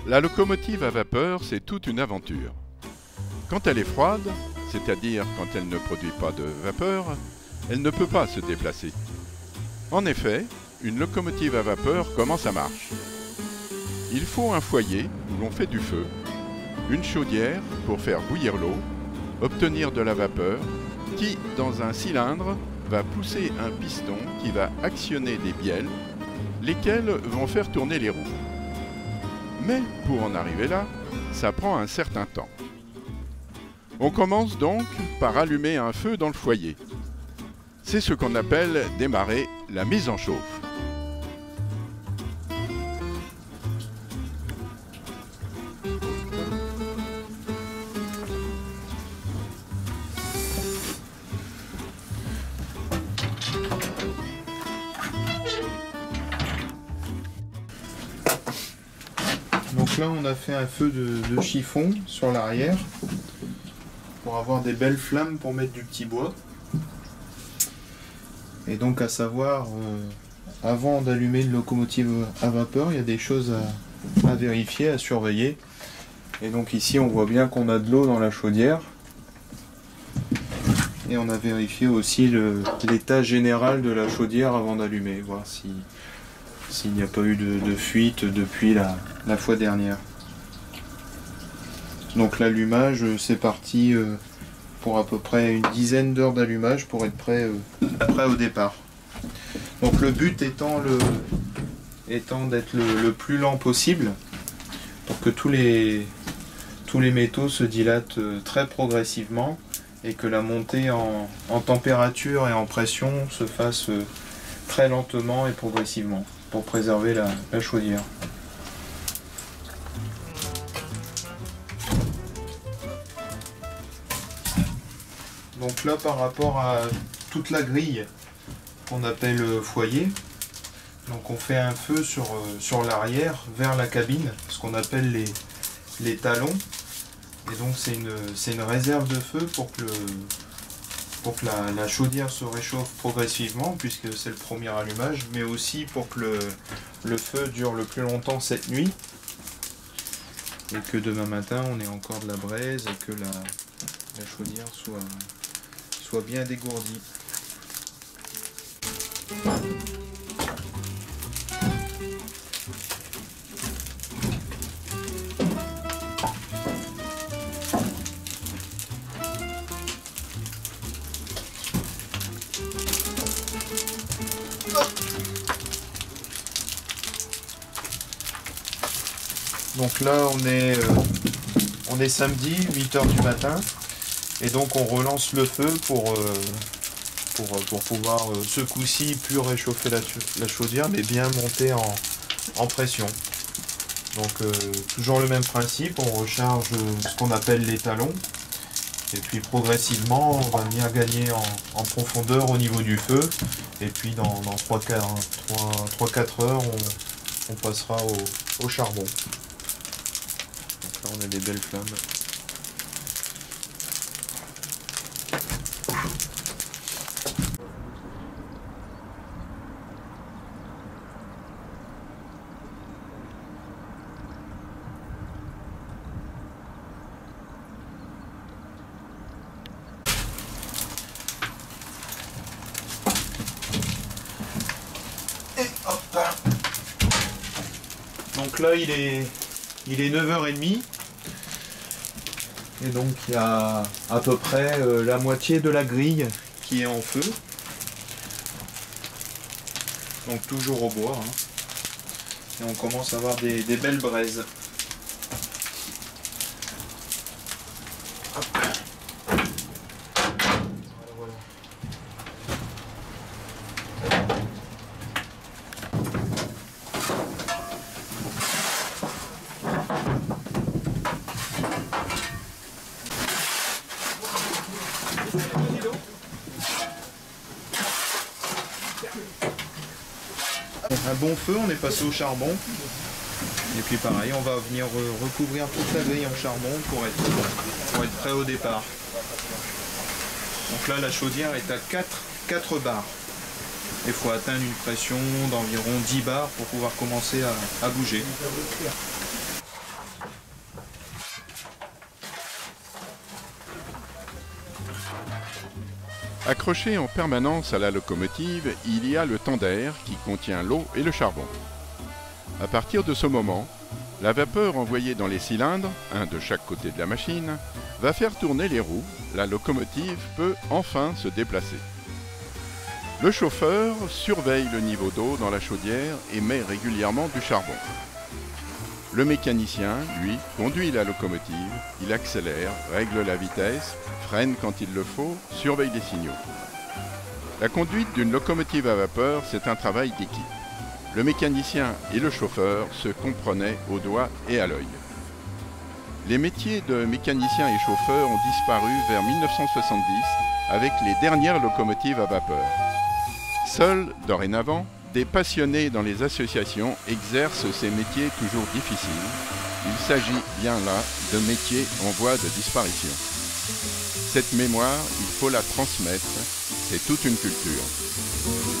La locomotive à vapeur, c'est toute une aventure. Quand elle est froide, c'est-à-dire quand elle ne produit pas de vapeur, elle ne peut pas se déplacer. En effet, une locomotive à vapeur, comment ça marche? Il faut un foyer où l'on fait du feu, une chaudière pour faire bouillir l'eau, obtenir de la vapeur, qui, dans un cylindre, va pousser un piston qui va actionner des bielles, lesquelles vont faire tourner les roues. Mais pour en arriver là, ça prend un certain temps. On commence donc par allumer un feu dans le foyer. C'est ce qu'on appelle démarrer la mise en chauffe. Donc là on a fait un feu de chiffon sur l'arrière pour avoir des belles flammes pour mettre du petit bois. Et donc à savoir, avant d'allumer une locomotive à vapeur, il y a des choses à vérifier, à surveiller. Et donc ici on voit bien qu'on a de l'eau dans la chaudière. Et on a vérifié aussi l'état général de la chaudière avant d'allumer, voir s'il n'y a pas eu de fuite depuis la fois dernière. Donc l'allumage, c'est parti pour à peu près une dizaine d'heures d'allumage pour être prêt au départ. Donc le but étant d'être le plus lent possible pour que tous les métaux se dilatent très progressivement et que la montée en température et en pression se fasse très lentement et progressivement pour préserver la chaudière. Donc là, par rapport à toute la grille qu'on appelle foyer, donc on fait un feu sur l'arrière vers la cabine, ce qu'on appelle les talons. Et donc c'est une réserve de feu pour que la chaudière se réchauffe progressivement, puisque c'est le premier allumage, mais aussi pour que le feu dure le plus longtemps cette nuit, et que demain matin on ait encore de la braise et que la chaudière soit bien dégourdie. Donc là on est samedi, 8 h du matin, et donc on relance le feu pour pouvoir ce coup-ci plus réchauffer la chaudière, mais bien monter en pression. Donc toujours le même principe, on recharge ce qu'on appelle les talons, et puis progressivement on va venir gagner en profondeur au niveau du feu, et puis dans 3-4 heures on passera au charbon. Là on a des belles flammes. Et hop. Donc là il est 9h30. Et donc il y a à peu près la moitié de la grille qui est en feu. Donc toujours au bois. Hein. Et on commence à avoir des belles braises. Hop. Voilà. Un bon feu, on est passé au charbon. Et puis pareil, on va venir recouvrir toute la grille en charbon pour être prêt au départ. Donc là, la chaudière est à 4 bars. Il faut atteindre une pression d'environ 10 bars pour pouvoir commencer à bouger. Accroché en permanence à la locomotive, il y a le tender qui contient l'eau et le charbon. À partir de ce moment, la vapeur envoyée dans les cylindres, un de chaque côté de la machine, va faire tourner les roues. La locomotive peut enfin se déplacer. Le chauffeur surveille le niveau d'eau dans la chaudière et met régulièrement du charbon. Le mécanicien, lui, conduit la locomotive, il accélère, règle la vitesse, freine quand il le faut, surveille les signaux. La conduite d'une locomotive à vapeur, c'est un travail d'équipe. Le mécanicien et le chauffeur se comprenaient au doigt et à l'œil. Les métiers de mécanicien et chauffeur ont disparu vers 1970 avec les dernières locomotives à vapeur. Seuls, dorénavant, des passionnés dans les associations exercent ces métiers toujours difficiles. Il s'agit bien là de métiers en voie de disparition. Cette mémoire, il faut la transmettre, c'est toute une culture.